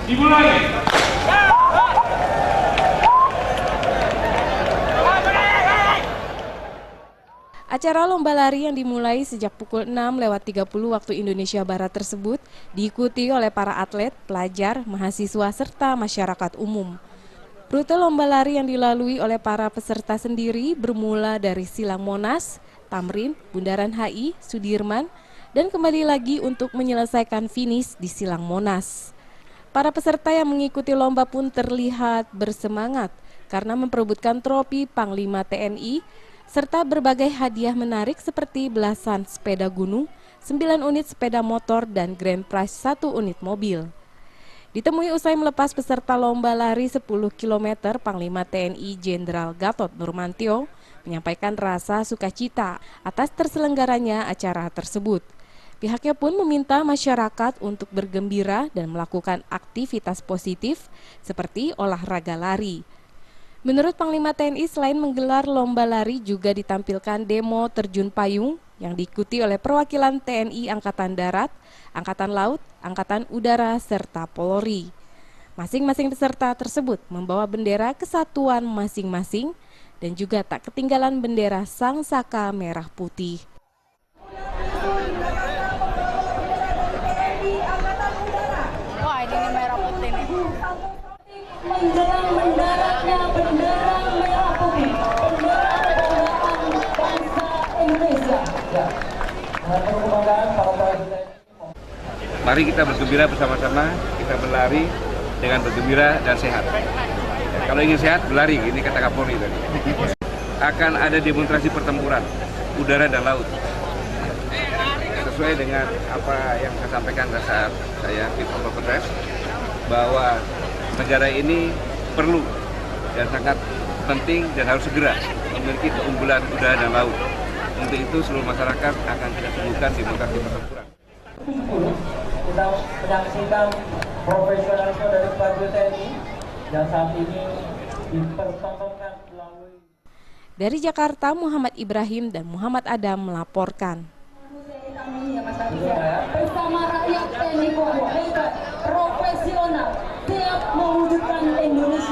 Dimulai. Acara lomba lari yang dimulai sejak pukul 6.30 waktu Indonesia Barat tersebut diikuti oleh para atlet, pelajar, mahasiswa, serta masyarakat umum. Rute lomba lari yang dilalui oleh para peserta sendiri bermula dari Silang Monas, Tamrin, Bundaran HI, Sudirman, dan kembali lagi untuk menyelesaikan finish di Silang Monas. Para peserta yang mengikuti lomba pun terlihat bersemangat karena memperebutkan trofi Panglima TNI, serta berbagai hadiah menarik seperti belasan sepeda gunung, 9 unit sepeda motor, dan grand prize 1 unit mobil. Ditemui usai melepas peserta lomba lari 10 km, Panglima TNI Jenderal Gatot Nurmantio menyampaikan rasa sukacita atas terselenggaranya acara tersebut. Pihaknya pun meminta masyarakat untuk bergembira dan melakukan aktivitas positif seperti olahraga lari. Menurut Panglima TNI, selain menggelar lomba lari juga ditampilkan demo terjun payung yang diikuti oleh perwakilan TNI Angkatan Darat, Angkatan Laut, Angkatan Udara, serta Polri. Masing-masing peserta tersebut membawa bendera kesatuan masing-masing dan juga tak ketinggalan bendera Sang Saka Merah Putih. Wah, ini merah putih nih. Menjelang mendaratnya bendera merah putih, bendera kebanggaan bangsa Indonesia. Mari kita bergembira bersama-sama, kita berlari dengan bergembira dan sehat. Kalau ingin sehat, berlari, ini kata Kapolri tadi. Akan ada demonstrasi pertempuran, udara dan laut. Sesuai dengan apa yang saya sampaikan saat saya fit of press, bahwa negara ini perlu dan sangat penting dan harus segera memiliki keunggulan udara dan laut. Untuk itu seluruh masyarakat akan kita temukan demonstrasi pertempuran. Kita menyaksikan profesionalisme dari prajurit TNI yang saat ini dipertontonkan melalui. Dari Jakarta, Muhammad Ibrahim dan Muhammad Adam melaporkan. Bersama rakyat TNI Polri, profesional, siap mewujudkan Indonesia.